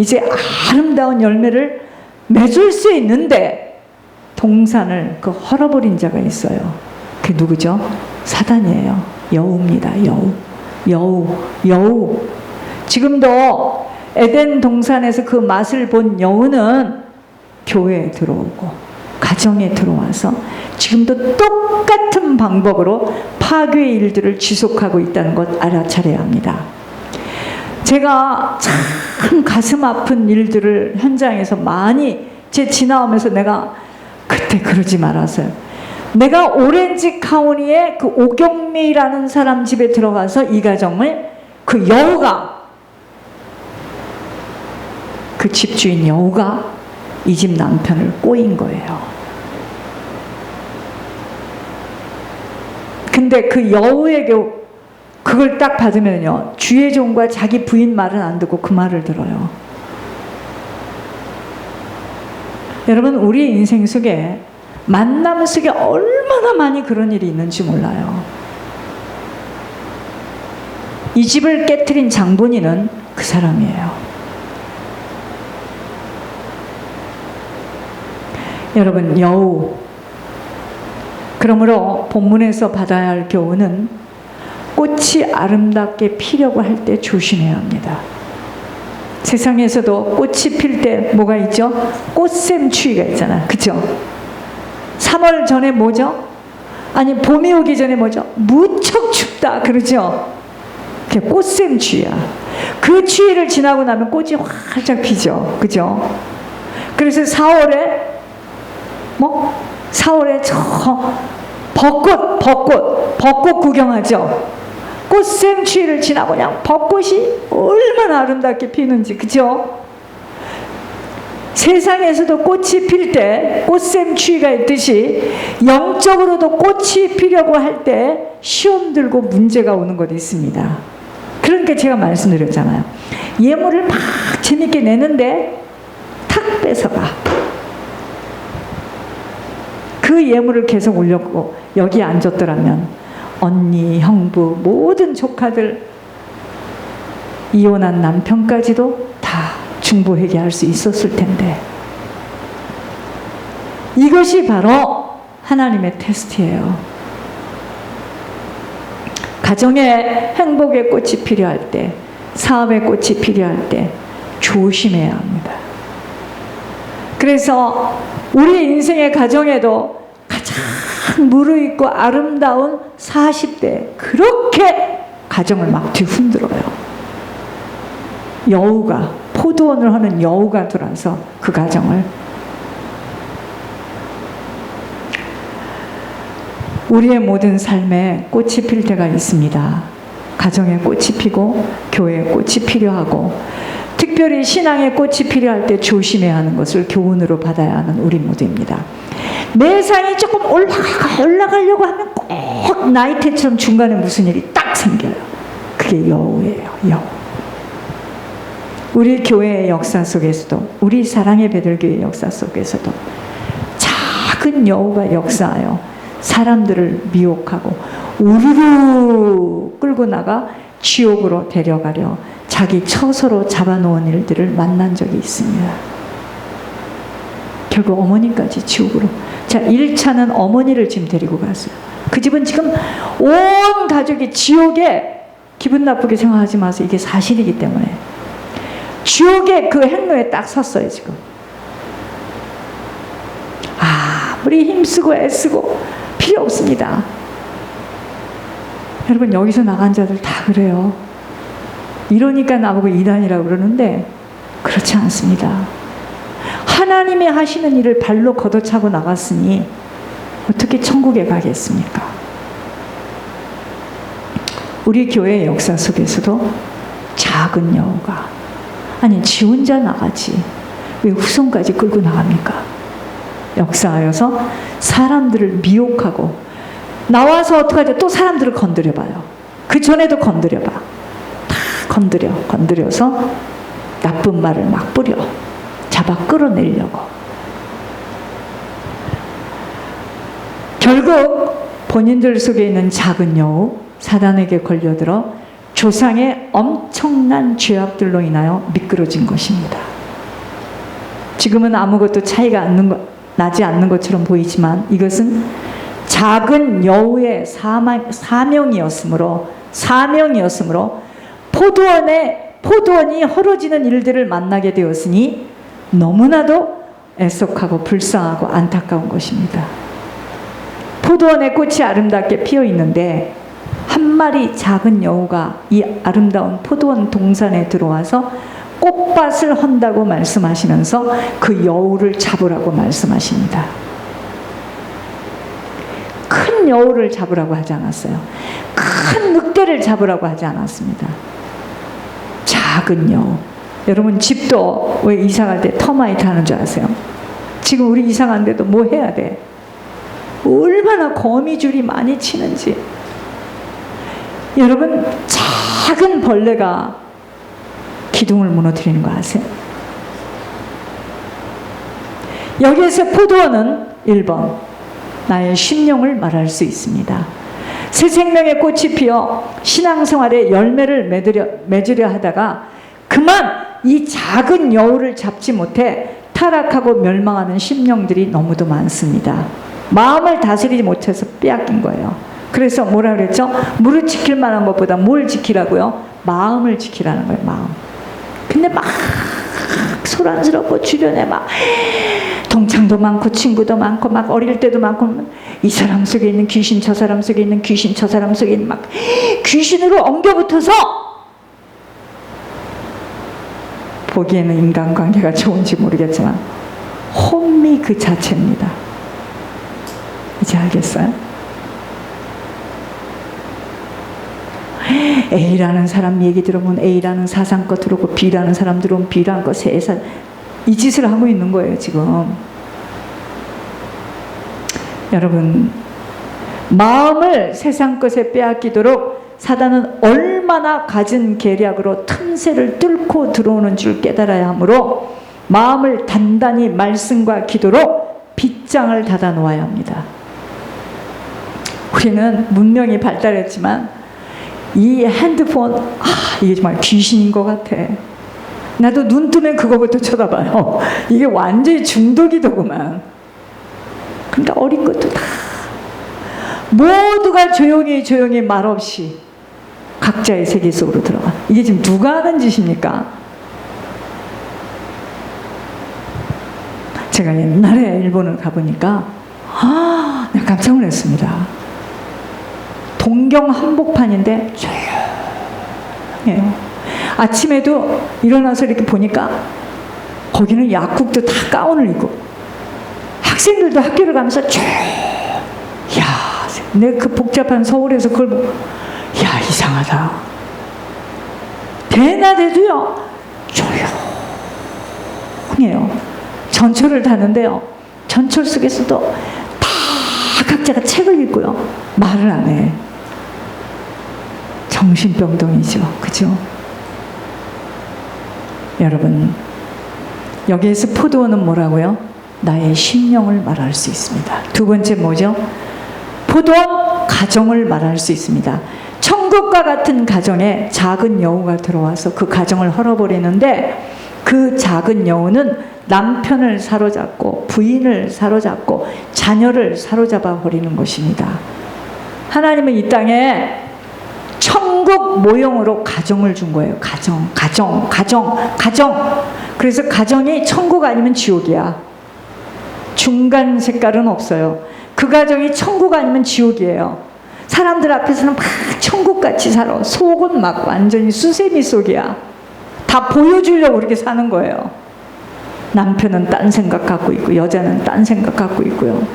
이제 아름다운 열매를 맺을 수 있는데 동산을 그 헐어버린 자가 있어요. 그게 누구죠? 사단이에요. 여우입니다. 여우. 지금도 에덴 동산에서 그 맛을 본 여우는 교회에 들어오고 가정에 들어와서 지금도 똑같은 방법으로 파괴의 일들을 지속하고 있다는 것 알아차려야 합니다. 제가 참 가슴 아픈 일들을 현장에서 많이 지나오면서 내가 그때 그러지 말았어요. 내가 오렌지 카운티의 그 오경미라는 사람 집에 들어가서 이 가정을 그 여우가 그 집주인 여우가 이 집 남편을 꼬인 거예요. 근데 그 여우에게 그걸 딱 받으면요, 주의 종과 자기 부인 말은 안 듣고 그 말을 들어요. 여러분, 우리 인생 속에 만남 속에 얼마나 많이 그런 일이 있는지 몰라요. 이 집을 깨트린 장본인은 그 사람이에요. 여러분, 여우. 그러므로 본문에서 받아야 할 교훈은 꽃이 아름답게 피려고 할 때 조심해야 합니다. 세상에서도 꽃이 필 때 뭐가 있죠? 꽃샘추위가 있잖아. 그죠? 3월 전에 뭐죠? 아니, 봄이 오기 전에 뭐죠? 무척 춥다. 그러죠? 그게 꽃샘추위야. 그 추위를 지나고 나면 꽃이 활짝 피죠. 그죠? 그래서 4월에 저 벚꽃 구경하죠. 꽃샘추위를 지나고 그냥 벚꽃이 얼마나 아름답게 피는지. 그죠? 세상에서도 꽃이 필 때 꽃샘추위가 있듯이 영적으로도 꽃이 피려고 할 때 시험 들고 문제가 오는 것이 있습니다. 그러니까 제가 말씀드렸잖아요. 예물을 막 재밌게 내는데 탁 뺏어가. 그 예물을 계속 올렸고 여기 앉았더라면 언니, 형부, 모든 조카들, 이혼한 남편까지도 다 중보회개할 수 있었을 텐데, 이것이 바로 하나님의 테스트예요. 가정의 행복의 꽃이 필요할 때, 사업의 꽃이 필요할 때 조심해야 합니다. 그래서 우리 인생의 가정에도 가장 무르익고 아름다운 40대, 그렇게 가정을 막 뒤흔들어요. 여우가, 포도원을 하는 여우가 들어와서 그 가정을. 우리의 모든 삶에 꽃이 필 때가 있습니다. 가정에 꽃이 피고 교회에 꽃이 필요하고, 특별히 신앙의 꽃이 필요할 때 조심해야 하는 것을 교훈으로 받아야 하는 우리 모두입니다. 내 상이 조금 올라가려고 하면 꼭 나이테처럼 중간에 무슨 일이 딱 생겨요. 그게 여우예요. 여우. 우리 교회의 역사 속에서도, 우리 사랑의 베들교회 역사 속에서도 작은 여우가 역사하여 사람들을 미혹하고 우르르 끌고 나가 지옥으로 데려가려 자기 처소로 잡아놓은 일들을 만난 적이 있습니다. 결국 어머니까지 지옥으로. 자, 1차는 어머니를 지금 데리고 갔어요. 그 집은 지금 온 가족이 지옥에, 기분 나쁘게 생각하지 마세요. 이게 사실이기 때문에. 지옥의 그 행로에 딱 섰어요, 지금. 아무리 힘쓰고 애쓰고 필요 없습니다. 여러분, 여기서 나간 자들 다 그래요. 이러니까 나보고 이단이라고 그러는데 그렇지 않습니다. 하나님이 하시는 일을 발로 걷어차고 나갔으니 어떻게 천국에 가겠습니까? 우리 교회의 역사 속에서도 작은 여우가, 아니 지 혼자 나가지 왜 후손까지 끌고 나갑니까? 역사하여서 사람들을 미혹하고, 나와서 어떡하죠? 또 사람들을 건드려봐요. 그 전에도 건드려봐. 다 건드려서 나쁜 말을 막 뿌려 잡아 끌어내려고. 결국 본인들 속에 있는 작은 여우, 사단에게 걸려들어 조상의 엄청난 죄악들로 인하여 미끄러진 것입니다. 지금은 아무것도 차이가 나지 않는 것처럼 보이지만 이것은 작은 여우의 사명이었으므로 포도원이 헐어지는 일들을 만나게 되었으니 너무나도 애석하고 불쌍하고 안타까운 것입니다. 포도원에 꽃이 아름답게 피어 있는데 한 마리 작은 여우가 이 아름다운 포도원 동산에 들어와서 꽃밭을 헌다고 말씀하시면서 그 여우를 잡으라고 말씀하십니다. 큰 여우를 잡으라고 하지 않았어요. 큰 늑대를 잡으라고 하지 않았습니다. 작은 여우. 여러분 집도 왜 이사 갈 때 터마이트 하는 줄 아세요? 지금 우리 이사 가는데도 뭐 해야 돼? 얼마나 거미줄이 많이 치는지. 여러분 작은 벌레가 기둥을 무너뜨리는 거 아세요? 여기에서 포도원은 1번 나의 심령을 말할 수 있습니다. 새 생명의 꽃이 피어 신앙생활에 열매를 맺으려 하다가 그만 이 작은 여우를 잡지 못해 타락하고 멸망하는 심령들이 너무도 많습니다. 마음을 다스리지 못해서 빼앗긴 거예요. 그래서 뭐라 그랬죠? 무릇 지킬 만한 것보다 뭘 지키라고요? 마음을 지키라는 거예요. 마음. 근데 막 소란스럽고 주변에 막 동창도 많고 친구도 많고 막 어릴 때도 많고 이 사람 속에 있는 귀신 저 사람 속에 있는 귀신 저 사람 속에 있는 막 귀신으로 엉겨붙어서 보기에는 인간관계가 좋은지 모르겠지만 혼미 그 자체입니다. 이제 알겠어요? A라는 사람 얘기 들어보면 A라는 사상껏 들어오고 B라는 사람 들어오면 B라는 거 이 짓을 하고 있는 거예요 지금. 여러분 마음을 세상 것에 빼앗기도록 사단은 얼마나 갖은 계략으로 틈새를 뚫고 들어오는 줄 깨달아야 하므로 마음을 단단히 말씀과 기도로 빗장을 닫아 놓아야 합니다. 우리는 문명이 발달했지만 이 핸드폰 이게 정말 귀신인 것 같아. 나도 눈 뜨면 그거부터 쳐다봐요. 이게 완전히 중독이더구만. 그러니까 어린 것도 다 모두가 조용히 말없이 각자의 세계 속으로 들어가. 이게 지금 누가 하는 짓입니까? 제가 옛날에 일본을 가보니까 내가 깜짝 놀랐습니다. 동경 한복판인데 조용해요. 아침에도 일어나서 이렇게 보니까 거기는 약국도 다 가운을 입고 학생들도 학교를 가면서 내 그 복잡한 서울에서 그걸 보고 이상하다. 대낮에도요 조용해요. 전철을 타는데요 전철 속에서도 다 각자가 책을 읽고요 말을 안 해. 정신병동이죠. 그죠? 여러분 여기에서 포도원은 뭐라고요? 나의 심령을 말할 수 있습니다. 두 번째 뭐죠? 포도원 가정을 말할 수 있습니다. 천국과 같은 가정에 작은 여우가 들어와서 그 가정을 헐어버리는데 그 작은 여우는 남편을 사로잡고 부인을 사로잡고 자녀를 사로잡아 버리는 것입니다. 하나님은 이 땅에 천국 모형으로 가정을 준 거예요. 가정. 그래서 가정이 천국 아니면 지옥이야. 중간 색깔은 없어요. 그 가정이 천국 아니면 지옥이에요. 사람들 앞에서는 막 천국같이 살아. 속은 막 완전히 수세미 속이야. 다 보여주려고 그렇게 사는 거예요. 남편은 딴 생각 갖고 있고 여자는 딴 생각 갖고 있고요.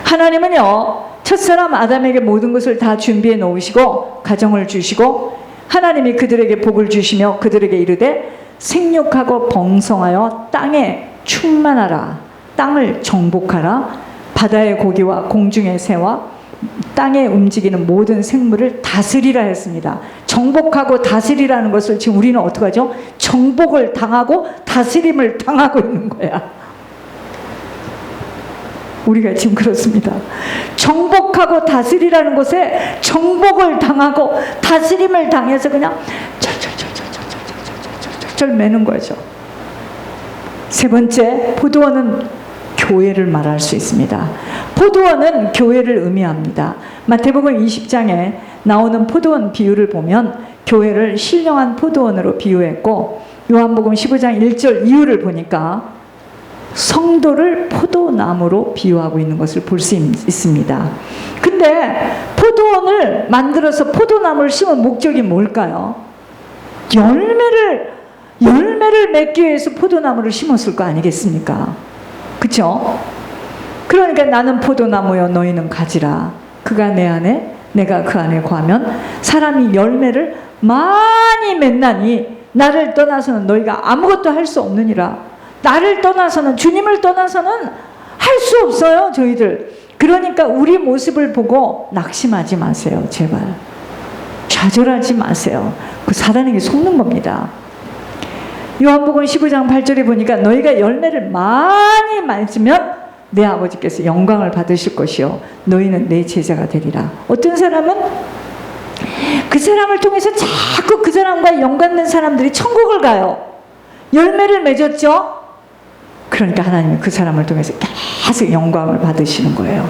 하나님은요 첫사람 아담에게 모든 것을 다 준비해 놓으시고 가정을 주시고 하나님이 그들에게 복을 주시며 그들에게 이르되 생육하고 번성하여 땅에 충만하라. 땅을 정복하라. 바다의 고기와 공중의 새와 땅에 움직이는 모든 생물을 다스리라 했습니다. 정복하고 다스리라는 것을 지금 우리는 어떻게 하죠? 정복을 당하고 다스림을 당하고 있는 거야. 우리가 지금 그렇습니다. 정복하고 다스리라는 것에 정복을 당하고 다스림을 당해서 그냥 철철 매는 거죠. 세 번째, 포도원은 교회를 말할 수 있습니다. 포도원은 교회를 의미합니다. 마태복음 20장에 나오는 포도원 비유를 보면 교회를 신령한 포도원으로 비유했고, 요한복음 15장 1절 이유를 보니까 성도를 포도나무로 비유하고 있는 것을 볼 수 있습니다. 근데 포도원을 만들어서 포도나무를 심은 목적이 뭘까요? 열매를 맺기 위해서 포도나무를 심었을 거 아니겠습니까? 그쵸? 그러니까 나는 포도나무여 너희는 가지라. 그가 내 안에 내가 그 안에 거하면 사람이 열매를 많이 맺나니 나를 떠나서는 너희가 아무것도 할 수 없느니라. 나를 떠나서는, 주님을 떠나서는 할 수 없어요, 저희들. 그러니까 우리 모습을 보고 낙심하지 마세요, 제발. 좌절하지 마세요. 그 사단에게 속는 겁니다. 요한복음 15장 8절에 보니까 너희가 열매를 많이 맺으면 내 아버지께서 영광을 받으실 것이요 너희는 내 제자가 되리라. 어떤 사람은 그 사람을 통해서 자꾸 그 사람과 연관된 사람들이 천국을 가요. 열매를 맺었죠? 그러니까 하나님이 그 사람을 통해서 계속 영광을 받으시는 거예요.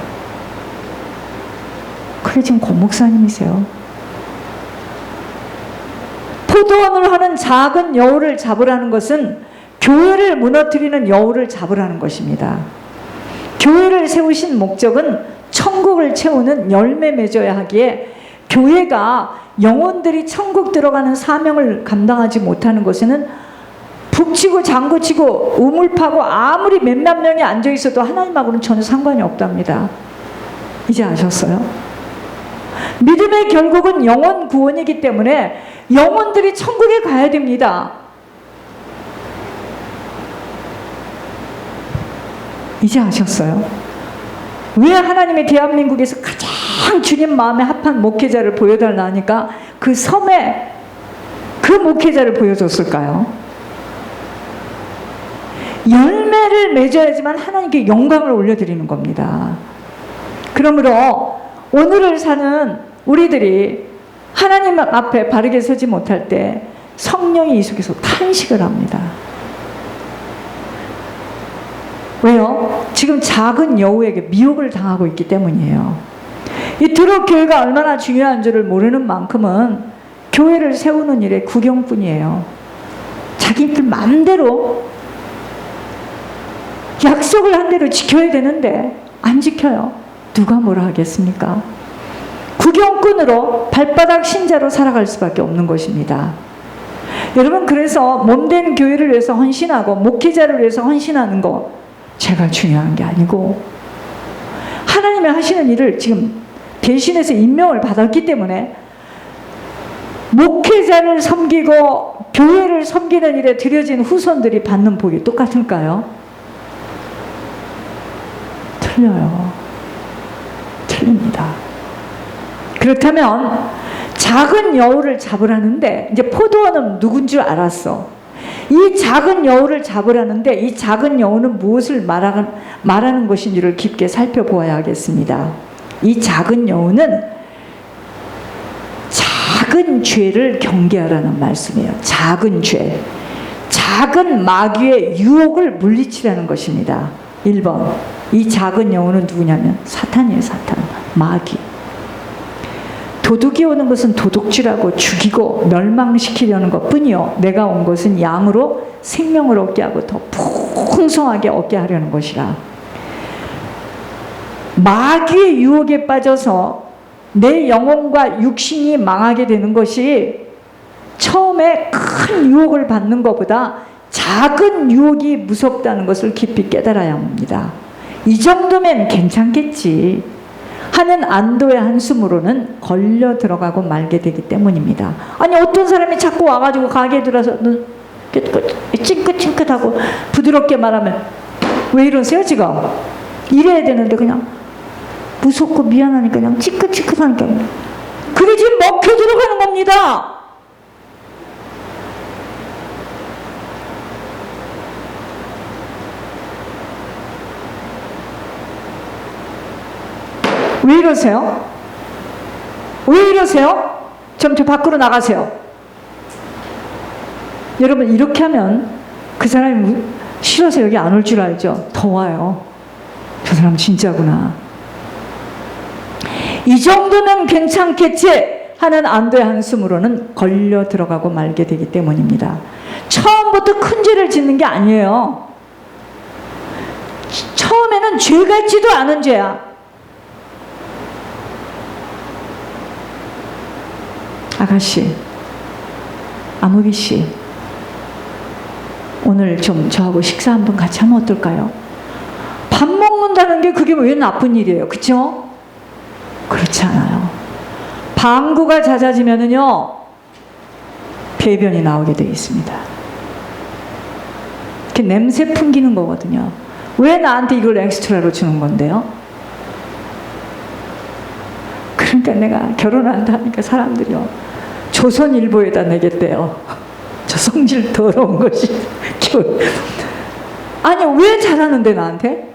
그게 지금 권 목사님이세요. 포도원을 하는 작은 여우를 잡으라는 것은 교회를 무너뜨리는 여우를 잡으라는 것입니다. 교회를 세우신 목적은 천국을 채우는 열매 맺어야 하기에 교회가 영혼들이 천국 들어가는 사명을 감당하지 못하는 것에는 북치고 장구치고 우물파고 아무리 몇몇 명이 앉아있어도 하나님하고는 전혀 상관이 없답니다. 이제 아셨어요? 믿음의 결국은 영혼 구원이기 때문에 영혼들이 천국에 가야 됩니다. 이제 아셨어요? 왜 하나님이 대한민국에서 가장 주님 마음에 합한 목회자를 보여달라 하니까 그 섬에 그 목회자를 보여줬을까요? 열매를 맺어야지만 하나님께 영광을 올려드리는 겁니다. 그러므로 오늘을 사는 우리들이 하나님 앞에 바르게 서지 못할 때 성령이 이 속에서 탄식을 합니다. 왜요? 지금 작은 여우에게 미혹을 당하고 있기 때문이에요. 이 드록 교회가 얼마나 중요한 줄을 모르는 만큼은 교회를 세우는 일의 구경뿐이에요. 자기들 마음대로 약속을 한 대로 지켜야 되는데 안 지켜요. 누가 뭐라 하겠습니까? 구경꾼으로 발바닥 신자로 살아갈 수밖에 없는 것입니다. 여러분, 그래서 몸된 교회를 위해서 헌신하고 목회자를 위해서 헌신하는 거 제가 중요한 게 아니고 하나님이 하시는 일을 지금 대신해서 임명을 받았기 때문에 목회자를 섬기고 교회를 섬기는 일에 들여진 후손들이 받는 복이 똑같을까요? 틀려요. 틀립니다. 그렇다면 작은 여우를 잡으라는데 이제 포도원은 누군 줄 알았어. 이 작은 여우를 잡으라는데 이 작은 여우는 무엇을 말하는 것인지를 깊게 살펴보아야 하겠습니다. 이 작은 여우는 작은 죄를 경계하라는 말씀이에요. 작은 죄. 작은 마귀의 유혹을 물리치라는 것입니다. 1번. 이 작은 여우는 누구냐면 사탄이에요. 사탄. 마귀. 도둑이 오는 것은 도둑질하고 죽이고 멸망시키려는 것뿐이요 내가 온 것은 양으로 생명을 얻게 하고 더 풍성하게 얻게 하려는 것이라. 마귀의 유혹에 빠져서 내 영혼과 육신이 망하게 되는 것이 처음에 큰 유혹을 받는 것보다 작은 유혹이 무섭다는 것을 깊이 깨달아야 합니다. 이 정도면 괜찮겠지 하는 안도의 한숨으로는 걸려 들어가고 말게 되기 때문입니다. 아니 어떤 사람이 자꾸 와가지고 가게에 들어서 찡긋찡긋하고 부드럽게 말하면 왜 이러세요 지금? 이래야 되는데 그냥 무섭고 미안하니까 그냥 찡긋찡긋하니까 그게 지금 먹혀 들어가는 겁니다. 왜 이러세요? 왜 이러세요? 좀 저 밖으로 나가세요. 여러분 이렇게 하면 그 사람이 싫어서 여기 안 올 줄 알죠? 더 와요. 저 사람 진짜구나. 이 정도면 괜찮겠지 하는 안도의 한숨으로는 걸려 들어가고 말게 되기 때문입니다. 처음부터 큰 죄를 짓는 게 아니에요. 처음에는 죄 같지도 않은 죄야. 아가씨, 아무개씨, 오늘 좀 저하고 식사 한번 같이 하면 어떨까요? 밥 먹는다는 게 그게 왜 나쁜 일이에요? 그쵸? 그렇지 않아요. 방구가 잦아지면은요, 배변이 나오게 되어 있습니다. 이렇게 냄새 풍기는 거거든요. 왜 나한테 이걸 엑스트라로 주는 건데요? 그러니까 내가 결혼한다 하니까 사람들이요, 조선일보에다 내겠대요. 저 성질 더러운 것이. 아니, 왜 잘하는데 나한테?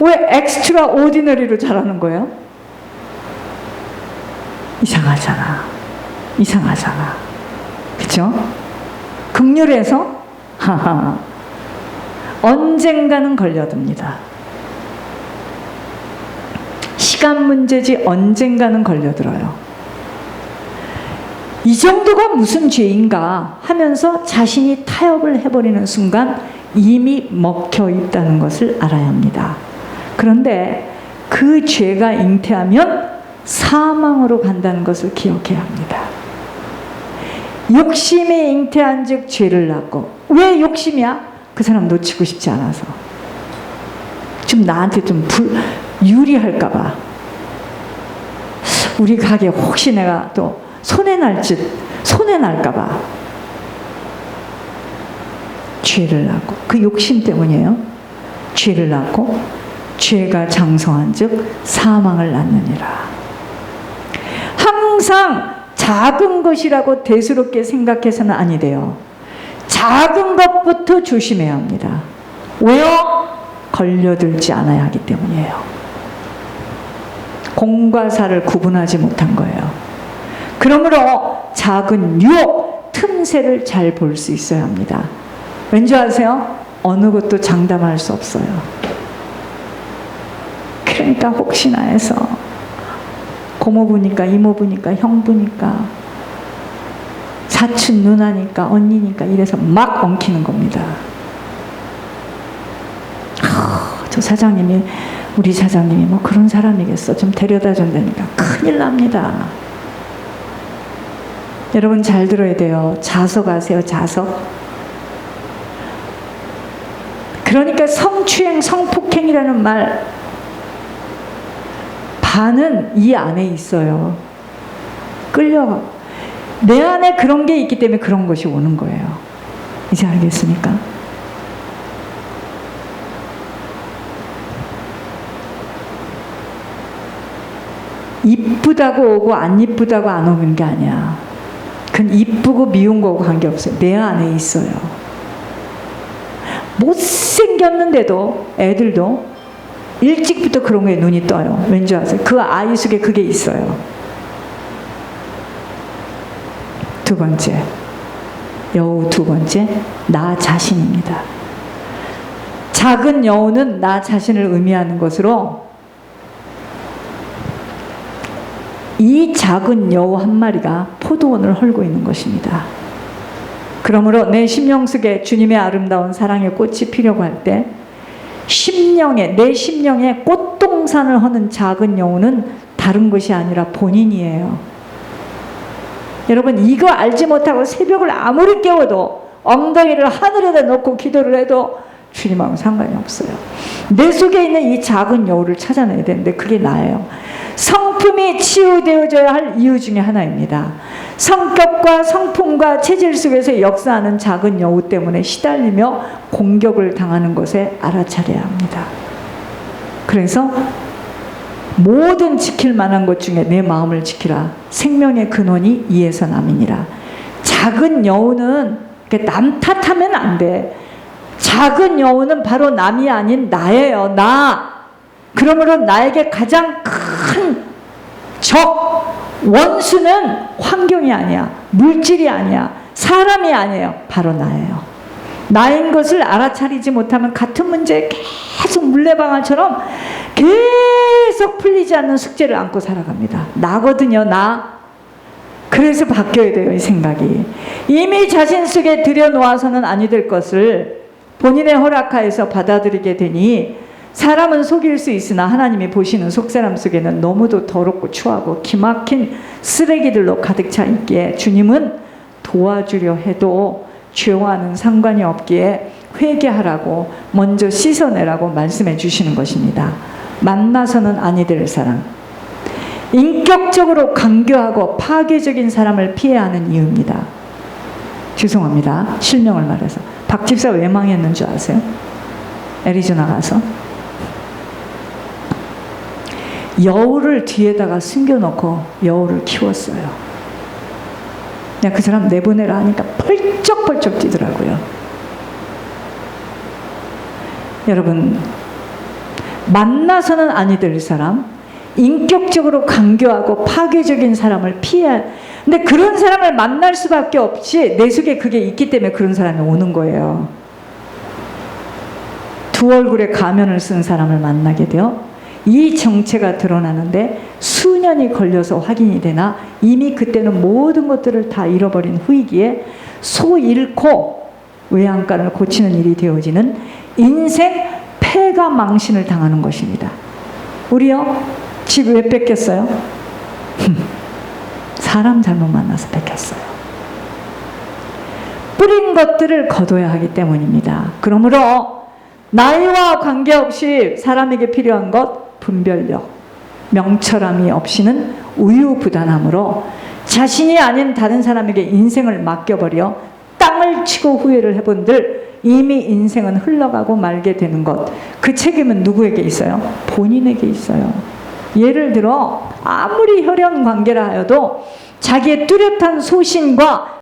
왜 엑스트라 오디너리로 잘하는 거예요? 이상하잖아. 이상하잖아. 그쵸? 극률에서 하하, 언젠가는 걸려듭니다. 시간 문제지 언젠가는 걸려들어요. 이 정도가 무슨 죄인가 하면서 자신이 타협을 해버리는 순간 이미 먹혀 있다는 것을 알아야 합니다. 그런데 그 죄가 잉태하면 사망으로 간다는 것을 기억해야 합니다. 욕심이 잉태한 즉 죄를 낳고. 왜 욕심이야? 그 사람 놓치고 싶지 않아서. 좀 나한테 좀 유리할까 봐. 우리 가게 혹시 내가 또 손해 날까 봐. 죄를 낳고. 그 욕심 때문이에요. 죄를 낳고 죄가 장성한 즉 사망을 낳느니라. 항상 작은 것이라고 대수롭게 생각해서는 아니 돼요. 작은 것부터 조심해야 합니다. 왜요? 걸려들지 않아야 하기 때문이에요. 공과 사를 구분하지 못한 거예요. 그러므로 작은 유혹, 틈새를 잘 볼 수 있어야 합니다. 왠지 아세요? 어느 것도 장담할 수 없어요. 그러니까 혹시나 해서 고모부니까 이모부니까 형부니까 사촌 누나니까 언니니까 이래서 막 엉키는 겁니다. 저 사장님이, 우리 사장님이 뭐 그런 사람이겠어, 좀 데려다 준다니까 큰일 납니다. 여러분 잘 들어야 돼요. 자석 아세요? 자석. 그러니까 성추행, 성폭행이라는 말 반은 이 안에 있어요. 끌려가. 내 안에 그런 게 있기 때문에 그런 것이 오는 거예요. 이제 알겠습니까? 이쁘다고 오고 안 이쁘다고 안 오는 게 아니야. 그건 이쁘고 미운 거고 관계없어요. 내 안에 있어요. 못생겼는데도 애들도 일찍부터 그런 거에 눈이 떠요. 왠지 아세요? 그 아이 속에 그게 있어요. 두 번째, 여우 두 번째, 나 자신입니다. 작은 여우는 나 자신을 의미하는 것으로 이 작은 여우 한 마리가 포도원을 헐고 있는 것입니다. 그러므로 내 심령 속에 주님의 아름다운 사랑의 꽃이 피려고 할 때 내 심령에 꽃동산을 허는 작은 여우는 다른 것이 아니라 본인이에요. 여러분, 이거 알지 못하고 새벽을 아무리 깨워도 엉덩이를 하늘에다 놓고 기도를 해도 주님하고 상관이 없어요. 내 속에 있는 이 작은 여우를 찾아내야 되는데 그게 나예요. 성품이 치유되어져야 할 이유 중에 하나입니다. 성격과 성품과 체질 속에서 역사하는 작은 여우 때문에 시달리며 공격을 당하는 것에 알아차려야 합니다. 그래서 모든 지킬 만한 것 중에 내 마음을 지키라. 생명의 근원이 이에서 남이니라. 작은 여우는 남 탓하면 안 돼. 작은 여우는 바로 남이 아닌 나예요. 나. 그러므로 나에게 가장 큰 적, 원수는 환경이 아니야. 물질이 아니야. 사람이 아니에요. 바로 나예요. 나인 것을 알아차리지 못하면 같은 문제에 계속 물레방아처럼 계속 풀리지 않는 숙제를 안고 살아갑니다. 나거든요, 나. 그래서 바뀌어야 돼요, 이 생각이. 이미 자신 속에 들여놓아서는 아니 될 것을 본인의 허락하에서 받아들이게 되니 사람은 속일 수 있으나 하나님이 보시는 속사람 속에는 너무도 더럽고 추하고 기막힌 쓰레기들로 가득 차 있기에 주님은 도와주려 해도 죄와는 상관이 없기에 회개하라고 먼저 씻어내라고 말씀해 주시는 것입니다. 만나서는 아니 될 사람, 인격적으로 강교하고 파괴적인 사람을 피해야 하는 이유입니다. 죄송합니다. 실명을 말해서 박 집사 왜 망했는 줄 아세요? 애리조나 가서 여우를 뒤에다가 숨겨놓고 여우를 키웠어요. 내가 그 사람 내보내라 하니까 펄쩍펄쩍 뛰더라고요. 여러분, 만나서는 아니 될 사람, 인격적으로 강교하고 파괴적인 사람을 피해야. 근데 그런 사람을 만날 수밖에 없이 내 속에 그게 있기 때문에 그런 사람이 오는 거예요. 두 얼굴의 가면을 쓴 사람을 만나게 돼요. 이 정체가 드러나는데 수년이 걸려서 확인이 되나 이미 그때는 모든 것들을 다 잃어버린 후이기에 소 잃고 외양간을 고치는 일이 되어지는 인생 패가 망신을 당하는 것입니다. 우리요? 집 왜 뺏겼어요? 사람 잘못 만나서 뺏겼어요. 뿌린 것들을 거둬야 하기 때문입니다. 그러므로 나이와 관계없이 사람에게 필요한 것 분별력, 명철함이 없이는 우유부단함으로 자신이 아닌 다른 사람에게 인생을 맡겨버려 땅을 치고 후회를 해본들 이미 인생은 흘러가고 말게 되는 것, 그 책임은 누구에게 있어요? 본인에게 있어요. 예를 들어 아무리 혈연 관계라 하여도 자기의 뚜렷한 소신과